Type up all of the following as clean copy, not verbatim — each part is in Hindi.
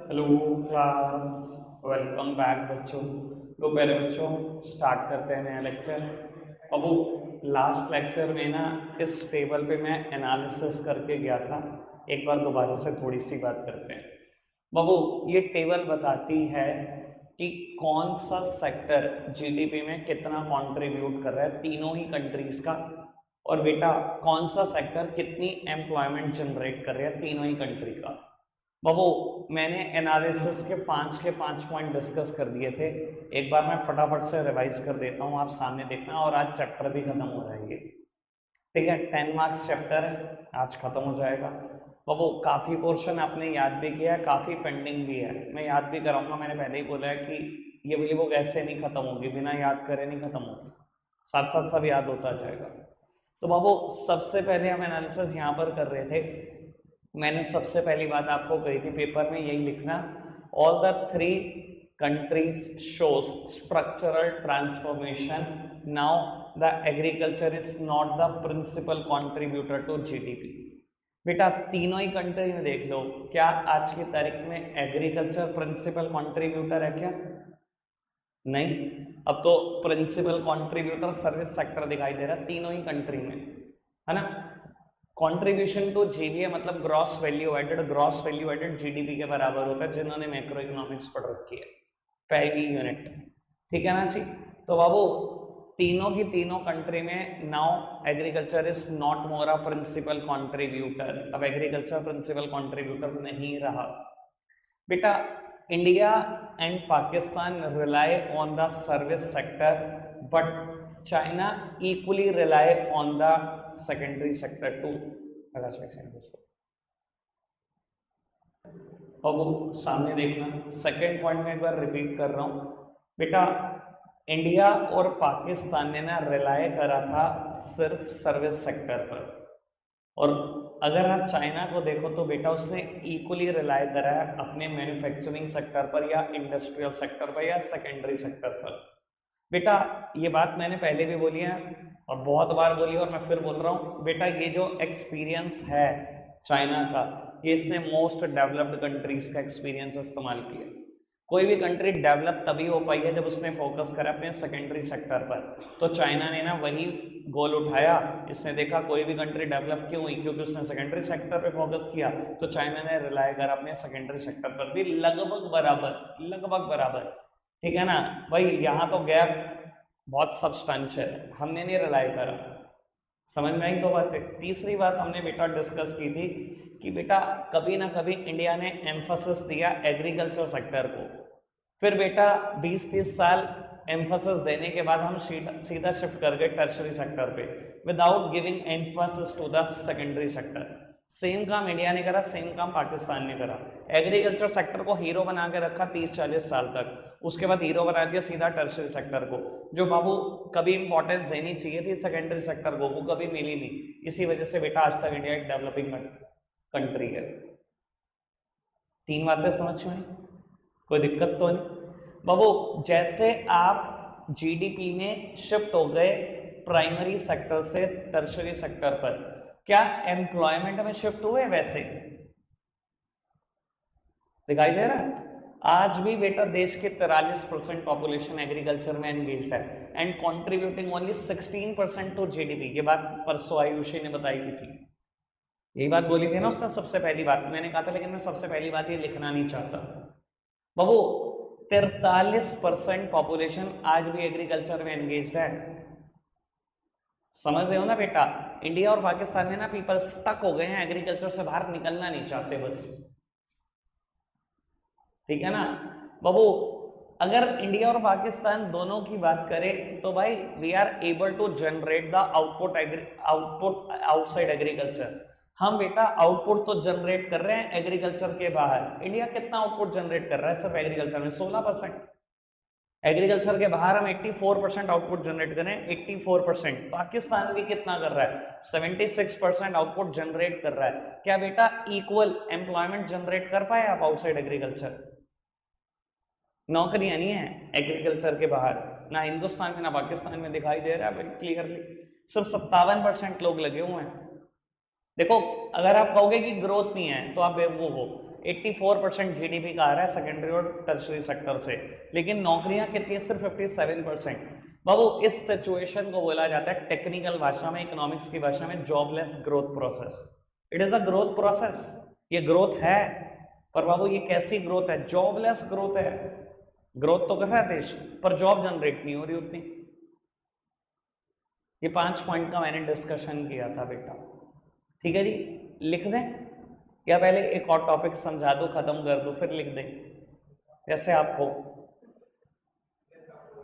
हेलो क्लास, वेलकम बैक बच्चों। तो पहले बच्चों स्टार्ट करते हैं नया लेक्चर। अब वो लास्ट लेक्चर में ना इस टेबल पे मैं एनालिसिस करके गया था, एक बार दोबारा से थोड़ी सी बात करते हैं। बाबू, ये टेबल बताती है कि कौन सा सेक्टर जीडीपी में कितना कंट्रीब्यूट कर रहा है तीनों ही कंट्रीज का, और बेटा कौन सा सेक्टर कितनी एम्प्लॉयमेंट जनरेट कर रहा है तीनों ही कंट्री का। बाबू, मैंने एनालिसिस के पांच पॉइंट डिस्कस कर दिए थे। एक बार मैं फटाफट से रिवाइज कर देता हूँ, आप सामने देखना, और आज चैप्टर भी खत्म हो जाएंगे। ठीक है, 10 मार्क्स चैप्टर है, आज खत्म हो जाएगा। बाबू, काफ़ी पोर्शन आपने याद भी किया है, काफ़ी पेंडिंग भी है, मैं याद भी कराऊंगा। मैंने पहले ही बोला है कि ये बुक ऐसे नहीं खत्म होगी, बिना याद करे नहीं खत्म होगी, साथ साथ सब याद होता जाएगा। तो बाबू, सबसे पहले हम एनालिसिस यहाँ पर कर रहे थे। मैंने सबसे पहली बात आपको कही थी पेपर में, यही लिखना, all the three countries shows structural transformation, now the agriculture is not the principal contributor to GDP. बेटा तीनों ही कंट्री में देख लो, क्या आज की तारीख में एग्रीकल्चर प्रिंसिपल कॉन्ट्रीब्यूटर है क्या? नहीं। अब तो प्रिंसिपल कॉन्ट्रीब्यूटर सर्विस सेक्टर दिखाई दे रहा है तीनों ही कंट्री में, है ना। कंट्रीब्यूशन टू जीडीपी मतलब ग्रॉस वैल्यू एडेड जीडीपी के बराबर होता है, जिन्होंने मैक्रो इकोनॉमिक्स पढ़ रखी है, पहली यूनिट। ठीक है ना जी। तो बाबू, तीनों की तीनों कंट्री में now agriculture is not more a principal contributor. अब एग्रीकल्चर प्रिंसिपल कॉन्ट्रीब्यूटर नहीं रहा। बेटा, India and Pakistan rely on the service sector, but China equally rely on the secondary sector too. अब वो सामने देखना, सेकेंड पॉइंट में एक बार रिपीट कर रहा हूं बेटा, इंडिया और पाकिस्तान ने ना रिलाय करा था सिर्फ सर्विस सेक्टर पर, और अगर आप चाइना को देखो तो बेटा उसने इक्वली रिलाय करा है अपने मैन्युफैक्चरिंग सेक्टर पर या इंडस्ट्रियल सेक्टर पर या सेकेंडरी सेक्टर पर। बेटा ये बात मैंने पहले भी बोली है और बहुत बार बोली और मैं फिर बोल रहा हूँ बेटा, ये जो एक्सपीरियंस है चाइना का, ये इसने मोस्ट डेवलप्ड कंट्रीज का एक्सपीरियंस इस्तेमाल किया। कोई भी कंट्री डेवलप तभी हो पाई है जब उसने फोकस करा अपने सेकेंडरी सेक्टर पर। तो चाइना ने ना वही गोल उठाया, इसने देखा कोई भी कंट्री डेवलप क्यों हुई, क्योंकि उसने सेकेंडरी सेक्टर पे फोकस किया। तो चाइना ने रिलाय करा अपने सेकेंडरी सेक्टर पर भी लगभग बराबर। ठीक है ना भाई, यहाँ तो गैप बहुत सब्सटेंशियल है, हमने नहीं रिलाय करा। समझ में आई तो बात है। तीसरी बात हमने बेटा डिस्कस की थी कि बेटा कभी ना कभी इंडिया ने एम्फोसिस दिया एग्रीकल्चर सेक्टर को, फिर बेटा 20-30 साल एम्फोसिस देने के बाद हम सीधा शिफ्ट कर गए टर्शरी सेक्टर पे without giving emphasis to the secondary sector. Same काम इंडिया ने करा, सेम काम पाकिस्तान ने करा। एग्रीकल्चर सेक्टर को हीरो बना के रखा 30-40 साल तक, उसके बाद हीरो बना दिया सीधा टर्शरी सेक्टर को, जो बाबू कभी इंपॉर्टेंस देनी चाहिए थी सेकेंडरी सेक्टर को, वो कभी मिली नहीं। इसी वजह से बेटा आज तक इंडिया एक डेवलपिंग कंट्री है। तीन बातें समझ में, कोई दिक्कत तो नहीं। बाबू, जैसे आप जीडीपी में शिफ्ट हो गए प्राइमरी सेक्टर से टर्शरी सेक्टर पर, क्या एम्प्लॉयमेंट में शिफ्ट हुए? वैसे दिखाई दे रहा है। आज भी बेटा देश के 43% पॉपुलेशन एग्रीकल्चर में एंगेज्ड है and contributing only 16% to GDP. ये बात परसों आयुषी ने बताई थी, यही बात बोली थी ना उसने सबसे पहली बात, मैंने कहा था, लेकिन मैं सबसे पहली बात ये लिखना नहीं चाहता। बाबू, 43% पॉपुलेशन आज भी एग्रीकल्चर में एंगेज्ड है। समझ रहे हो ना बेटा, इंडिया और पाकिस्तान में ना पीपल स्टक हो गए हैं, एग्रीकल्चर से बाहर निकलना नहीं चाहते बस। ठीक है ना बाबू, अगर इंडिया और पाकिस्तान दोनों की बात करें तो भाई we are able to generate the output outside agriculture. हम बेटा आउटपुट तो जनरेट कर रहे हैं एग्रीकल्चर के बाहर। इंडिया कितना आउटपुट जनरेट कर रहा है सिर्फ एग्रीकल्चर में? 16%। एग्रीकल्चर के बाहर हम 84% आउटपुट जनरेट कर रहे हैं, 84%। पाकिस्तान भी कितना कर रहा है? 76% आउटपुट जनरेट कर रहा है। क्या बेटा इक्वल एम्प्लॉयमेंट जनरेट कर पाए आप आउटसाइड एग्रीकल्चर? नौकरियां नहीं है एग्रीकल्चर के बाहर, ना हिंदुस्तान में ना पाकिस्तान में दिखाई दे रहा है वेरी क्लियरली। सिर्फ 57% लोग लगे हुए हैं। देखो, अगर आप कहोगे कि ग्रोथ नहीं है तो आप बेवकूफ हो। 84% जीडीपी का आ रहा है सेकेंडरी और टर्शरी सेक्टर से, लेकिन नौकरियां कितनी है? सिर्फ 57%। बाबू इस सिचुएशन को बोला जाता है टेक्निकल भाषा में, इकोनॉमिक्स की भाषा में, jobless growth process. It is a growth process, ये ग्रोथ है, पर बाबू ये कैसी ग्रोथ है? जॉबलेस ग्रोथ है। ग्रोथ तो कर रहा है देश, पर जॉब जनरेट नहीं हो रही उतनी। ये 5 पॉइंट का मैंने डिस्कशन किया था बेटा, ठीक है जी। लिख दें या पहले एक और टॉपिक समझा दूं, खत्म कर दूं, फिर लिख दें, जैसे आपको?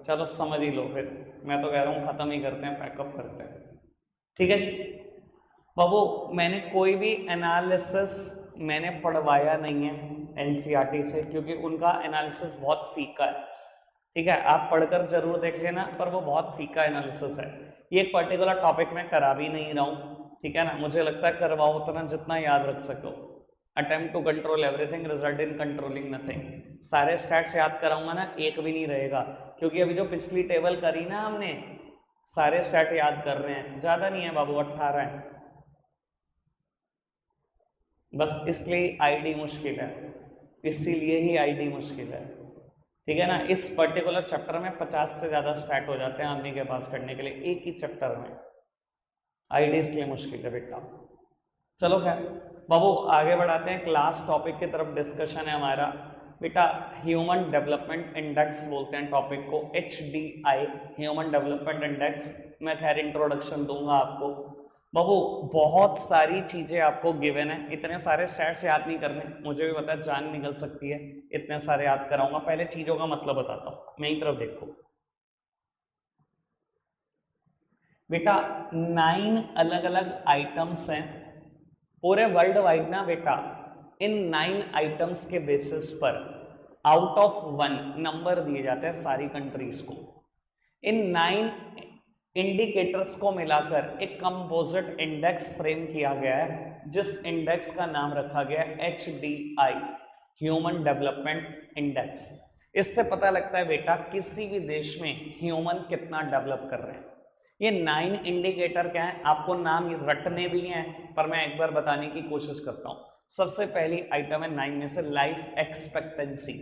चलो समझ ही लो फिर, मैं तो कह रहा हूं खत्म ही करते हैं, पैकअप करते हैं, ठीक है जी। बाबू मैंने कोई भी एनालिसिस मैंने पढ़वाया नहीं है एनसीईआरटी से, क्योंकि उनका एनालिसिस बहुत फीका है, ठीक है। आप पढ़कर जरूर देख लेना, पर वो बहुत फीका एनालिसिस है। ये एक पर्टिकुलर टॉपिक मैं करा भी नहीं रहा हूँ, ठीक है ना। मुझे लगता है करवाओ उतना जितना याद रख सको। Attempt to control everything result in controlling nothing. सारे स्टैट्स याद कराऊंगा ना, एक भी नहीं रहेगा, क्योंकि अभी जो पिछली टेबल करी ना हमने, सारे स्टैट याद कर रहे हैं, ज्यादा नहीं है बाबू, 18 है, बस इसलिए आईडी मुश्किल है, इसीलिए ही आईडी मुश्किल है, ठीक है ना। इस पर्टिकुलर चैप्टर में 50 से ज्यादा स्टैट हो जाते हैं आदमी के पास करने के लिए, एक ही चैप्टर में। आईडी इसलिए मुश्किल है बेटा। चलो खैर बाबू आगे बढ़ाते हैं, क्लास टॉपिक की तरफ डिस्कशन है हमारा बेटा। ह्यूमन डेवलपमेंट इंडेक्स बोलते हैं टॉपिक को, HDI, ह्यूमन डेवलपमेंट इंडेक्स। मैं खैर इंट्रोडक्शन दूंगा आपको। बाबू बहुत सारी चीजें आपको गिवन है, इतने सारे स्टैट्स याद नहीं करने, मुझे भी पता है जान निकल सकती है, इतने सारे याद कराऊंगा। पहले चीजों का मतलब बताता हूँ, मेरी तरफ देखो बेटा। 9 अलग अलग आइटम्स हैं पूरे वर्ल्ड वाइड ना बेटा। इन 9 आइटम्स के बेसिस पर आउट ऑफ 1 नंबर दिए जाते हैं सारी कंट्रीज को। इन 9 इंडिकेटर्स को मिलाकर एक कंपोजिट इंडेक्स फ्रेम किया गया है, जिस इंडेक्स का नाम रखा गया है HDI, ह्यूमन डेवलपमेंट इंडेक्स। इससे पता लगता है बेटा किसी भी देश में ह्यूमन कितना डेवलप कर रहे हैं। ये 9 इंडिकेटर क्या है, आपको नाम रटने भी हैं, पर मैं एक बार बताने की कोशिश करता हूं। सबसे पहली आइटम है 9 में से लाइफ एक्सपेक्टेंसी,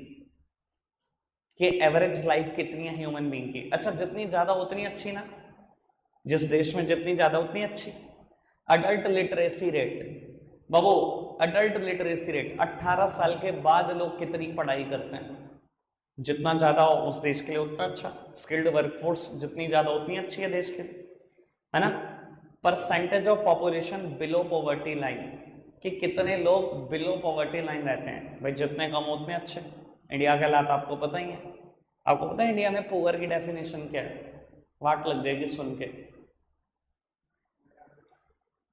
कि एवरेज लाइफ कितनी है ह्यूमन बीइंग की। अच्छा जितनी ज्यादा उतनी अच्छी ना, जिस देश में जितनी ज्यादा उतनी अच्छी। अडल्ट लिटरेसी रेट बाबू, अडल्ट लिटरेसी रेट 18 साल के बाद लोग कितनी पढ़ाई करते हैं, जितना ज्यादा हो उस देश के लिए उतना अच्छा। स्किल्ड वर्कफोर्स जितनी ज्यादा उतनी अच्छी है देश के लिए, है ना। Percentage of population below poverty line, कि कितने लोग बिलो पॉवर्टी लाइन रहते हैं, भाई जितने कम उतने अच्छे। इंडिया के हालात आपको पता ही है, आपको पता है इंडिया में पुअर की डेफिनेशन क्या है? वाट लग जाएगी सुन के।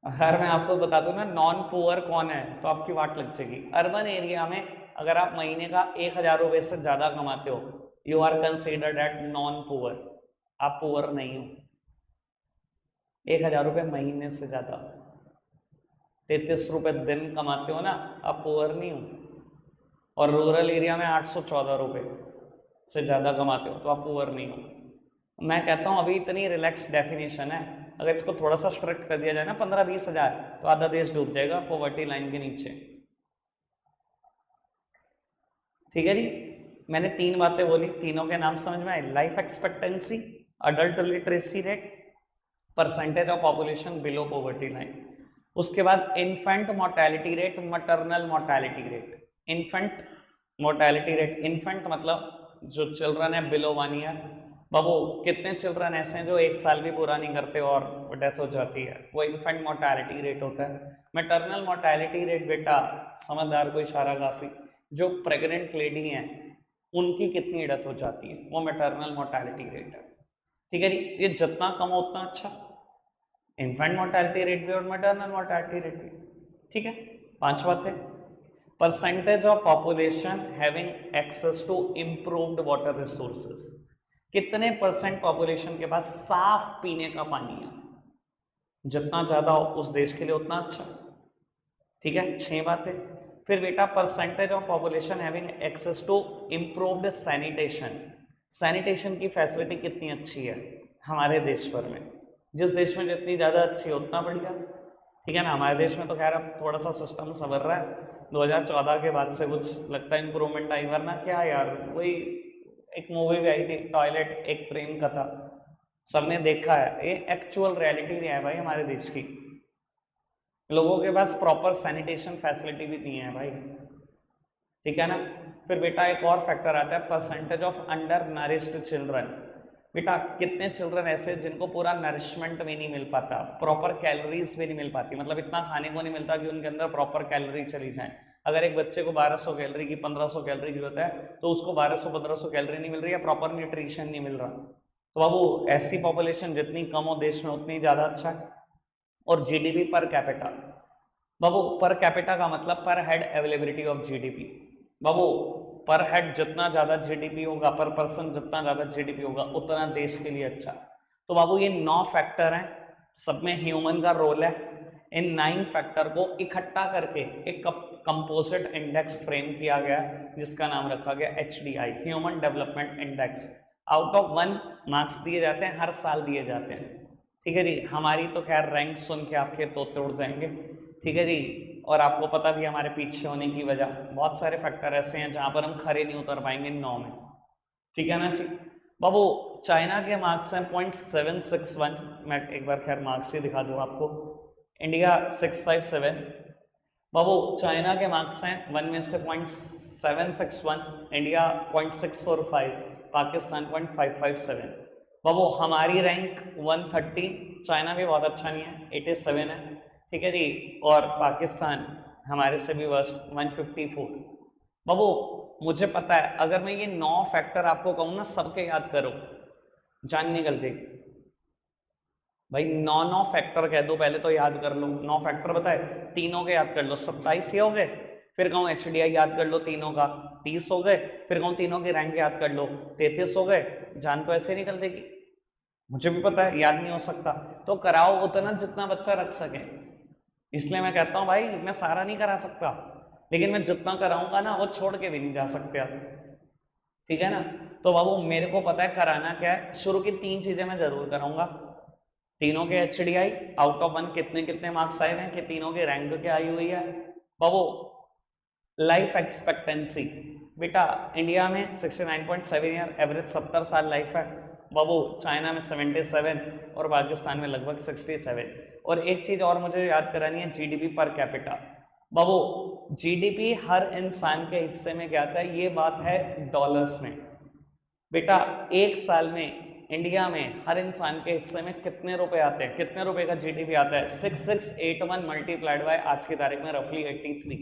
अगर मैं आपको बता दूं ना नॉन पुअर कौन है, तो आपकी वाट लग जाएगी। अर्बन एरिया में अगर आप महीने का 1000 रुपये से ज्यादा कमाते हो, you are considered at non poor, आप पुअर नहीं हो। 1000 रुपये महीने से ज्यादा, 33 रुपये दिन कमाते हो ना, आप पुअर नहीं हो। और रूरल एरिया में 814 रुपये से ज्यादा कमाते हो तो आप पुअर नहीं हो। मैं कहता हूं अभी इतनी रिलैक्स डेफिनेशन है, अगर इसको थोड़ा सा स्ट्रिक्ट कर दिया जाए ना 15-20 हजार, तो आधा देश डूब जाएगा पॉवर्टी लाइन के नीचे, ठीक है जी। मैंने 3 बातें बोली, तीनों के नाम समझ में आए? Life expectancy, adult literacy rate, percentage of population below poverty line. उसके बाद infant mortality rate, maternal mortality rate. Infant mortality rate, infant मतलब जो चिल्ड्रन है बिलो 1 ईयर। बाबू कितने चिल्ड्रन ऐसे हैं जो 1 साल भी पूरा नहीं करते और डेथ हो जाती है, वो इन्फेंट मोर्टेलिटी रेट होता है। मैटरनल मोर्टेलिटी रेट बेटा, समझदार को इशारा काफी, जो प्रेग्नेंट लेडी हैं उनकी कितनी डेथ हो जाती है, वो मैटरनल मोर्टेलिटी रेट है, ठीक है जी। ये जितना कम हो उतना अच्छा, इन्फेंट मोर्टेलिटी रेट भी और मैटरनल मोर्टेलिटी रेट भी, ठीक है। 5 बातें। Percentage of population having access to improved water resources, कितने परसेंट पॉपुलेशन के पास साफ पीने का पानी है, जितना ज्यादा हो उस देश के लिए उतना अच्छा, ठीक है। 6 बातें। फिर बेटा percentage of population having access to improved sanitation, sanitation की फैसिलिटी कितनी अच्छी है हमारे देश भर में, जिस देश में जितनी ज्यादा अच्छी है उतना बढ़िया, ठीक है ना। हमारे देश में तो खैर अब थोड़ा सा सिस्टम संवर रहा है, 2014 के बाद से कुछ लगता है इम्प्रूवमेंट आई, वरना क्या यार, वही एक मूवी भी आई थी टॉयलेट, एक प्रेम कथा, सबने देखा है, ये एक्चुअल रियलिटी है भाई हमारे देश की। लोगों के पास प्रॉपर सैनिटेशन फैसिलिटी भी नहीं है भाई, ठीक है ना। फिर बेटा एक और फैक्टर आता है, percentage of under nourished children. बेटा कितने चिल्ड्रन ऐसे जिनको पूरा नरिशमेंट भी नहीं मिल पाता, प्रॉपर कैलोरीज भी नहीं मिल पाती, मतलब इतना खाने को नहीं मिलता कि उनके अंदर प्रॉपर कैलोरी चली जाए। अगर एक बच्चे को 1200 कैलोरी की 1500 कैलोरी की जरूरत है, तो उसको 1200-1500 कैलोरी नहीं मिल रही है, प्रॉपर न्यूट्रिशन नहीं मिल रहा। तो बाबू ऐसी पॉपुलेशन जितनी कम हो देश में उतनी ज्यादा अच्छा है। और जीडीपी पर कैपिटा, बाबू पर कैपिटा का मतलब पर हेड अवेलेबिलिटी ऑफ जीडीपी। बाबू पर हेड जितना ज्यादा जीडीपी होगा, पर पर्सन जितना ज्यादा जीडीपी होगा, उतना देश के लिए अच्छा। तो बाबू ये 9 फैक्टर हैं, सब में ह्यूमन का रोल है। इन 9 फैक्टर को इकट्ठा करके एक कंपोजिट इंडेक्स फ्रेम किया गया, जिसका नाम रखा गया HDI, human development index. Out of 1 marks दिए जाते हैं, हर साल दिए जाते हैं, ठीक है जी। हमारी तो खैर रैंक सुन के आपके तोते उड़ जाएंगे, ठीक है जी। और आपको पता भी हमारे पीछे होने की वजह, बहुत सारे फैक्टर ऐसे हैं जहां पर हम खरे नहीं उतर पाएंगे 9 में, ठीक है ना जी। बाबू चाइना के मार्क्स हैं 0.761, मैं एक बार खैर मार्क्स ही दिखा दूँ आपको। इंडिया 657, बाबू चाइना के मार्क्स हैं 1 में से 0.761, इंडिया 0.645, पाकिस्तान 0.557। बाबू हमारी रैंक 130, चाइना भी बहुत अच्छा नहीं है, 87 है, ठीक है जी। और पाकिस्तान हमारे से भी वर्स्ट 154। बाबू मुझे पता है, अगर मैं ये 9 फैक्टर आपको कहूँ ना सबके याद करो, जान निकल देगी भाई। 9 फैक्टर कह दो, पहले तो याद कर लो 9 फैक्टर बताए, तीनों के याद कर लो 27 हो गए। फिर कहूँ HDI याद कर लो तीनों का, 30 हो गए। फिर कहूँ तीनों की रैंक याद कर लो, 33 हो गए। जान तो ऐसे निकल देगी, मुझे भी पता है याद नहीं हो सकता, तो कराओ उतना जितना बच्चा रख सके। इसलिए मैं कहता हूँ भाई मैं सारा नहीं करा सकता, लेकिन मैं जितना कराऊंगा ना वो छोड़ के भी नहीं जा सकते आप, ठीक है ना। तो बाबू मेरे को पता है कराना क्या है, शुरू की 3 चीजें मैं जरूर कराऊंगा। तीनों के HDI आउट ऑफ 1 कितने कितने मार्क्स आए हैं, कि तीनों की रैंक क्या आई हुई है। बाबू लाइफ एक्सपेक्टेंसी, बेटा इंडिया में 69.7 ईयर एवरेज, 70 साल लाइफ है। बाबू चाइना में 77 और पाकिस्तान में लगभग 67। और एक चीज और मुझे याद करानी है, जीडीपी पर कैपिटा। बाबू जीडीपी हर इंसान के हिस्से में क्या आता है, ये बात है डॉलर्स में। बेटा एक साल में इंडिया में हर इंसान के हिस्से में कितने रुपए आते हैं, कितने रुपए का जीडीपी आता है, 6681 मल्टीप्लाइड बाय आज की तारीख में रफली 83,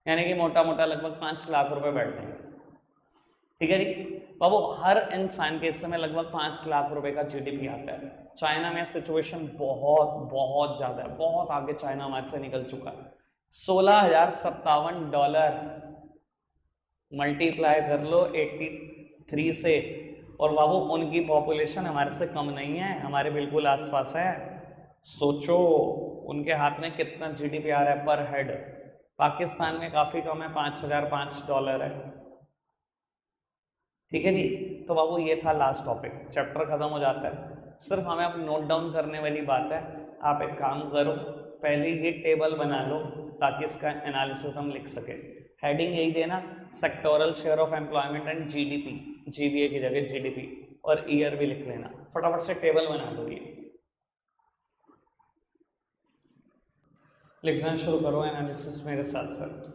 यानी कि मोटा मोटा लगभग 5 लाख रुपए बैठते हैं, ठीक है जी। बाबू हर इंसान के हिस्से में लगभग 5 लाख रुपए का जीडीपी आता है। चाइना में सिचुएशन बहुत बहुत ज्यादा है, बहुत आगे चाइना हमारे से निकल चुका है। $16,057 मल्टीप्लाई कर लो 83 से, और बाबू उनकी पॉपुलेशन हमारे से कम नहीं है, हमारे बिल्कुल आसपास है। सोचो उनके हाथ में कितना जीडीपी आ रहा है पर हेड, पाकिस्तान में काफी कम है, $5,005 है, ठीक है जी। तो बाबू ये था लास्ट टॉपिक, चैप्टर खत्म हो जाता है। सिर्फ हमें अब नोट डाउन करने वाली बात है। आप एक काम करो, पहले ये टेबल बना लो ताकि इसका एनालिसिस हम लिख सके। हेडिंग यही देना, sectoral share of employment and GDP, GBA की जगह जीडीपी, और ईयर भी लिख लेना। फटाफट से टेबल बना लो, ये लिखना शुरू करो एनालिसिस मेरे साथ साथ।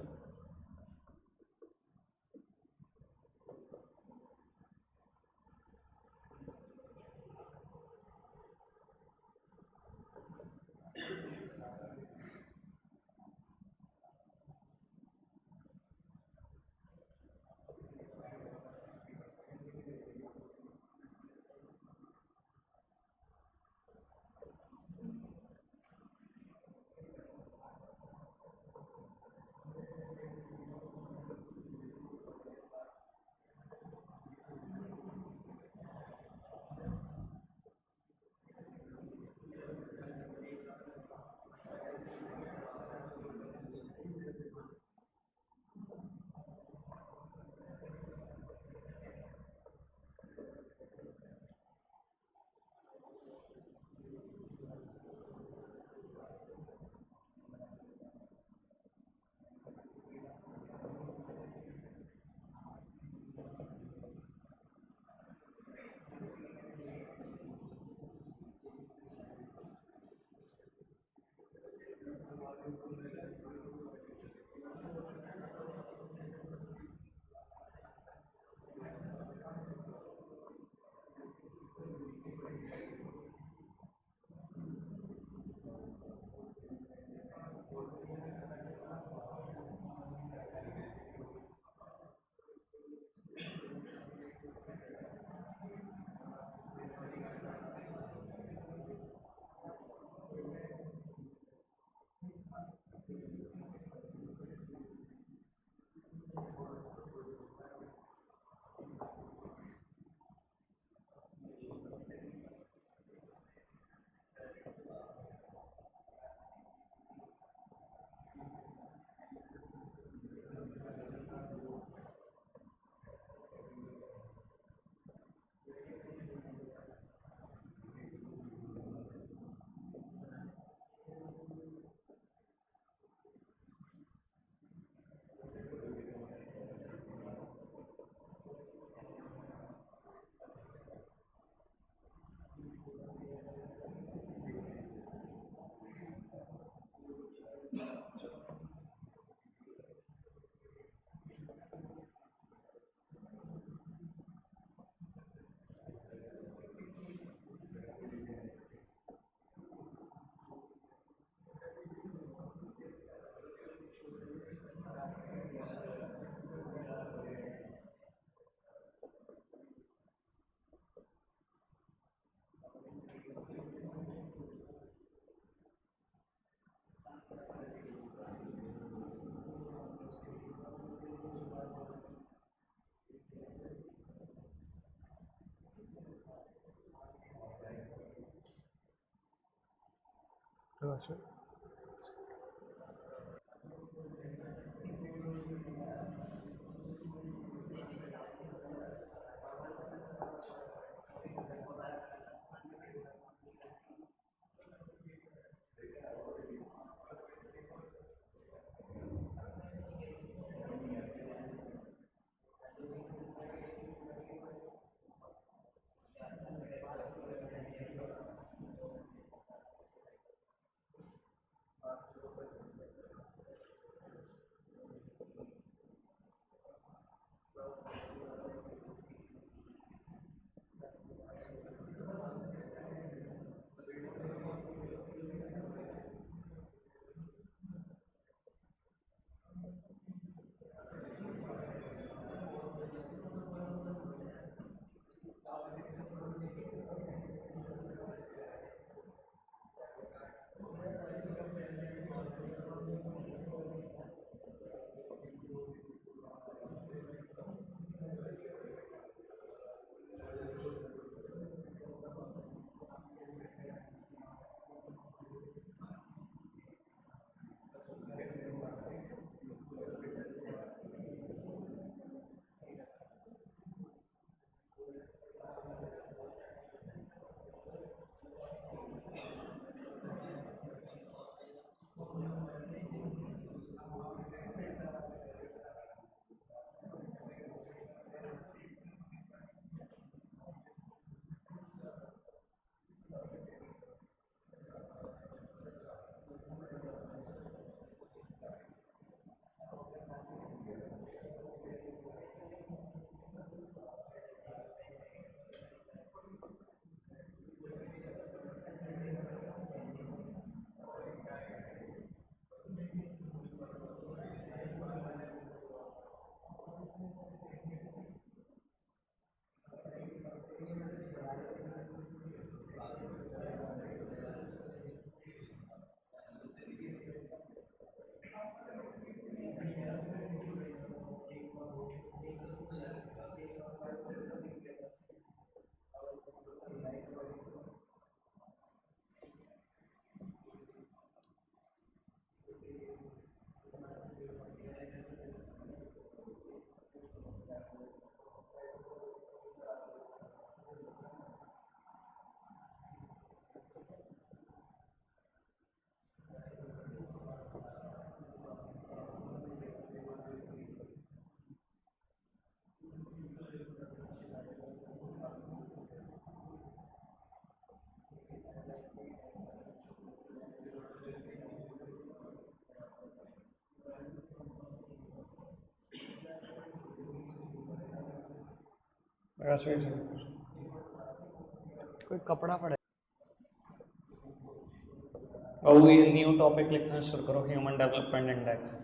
Gotcha. वैसे ही कोई कपड़ा पड़े और ये न्यू टॉपिक लिखना शुरू करो, ह्यूमन डेवलपमेंट इंडेक्स।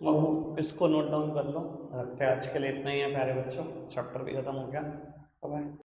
अब इसको नोट डाउन कर लो। रखते हैं आज के लिए इतना ही है प्यारे बच्चों, चैप्टर भी खत्म हो गया। बाय।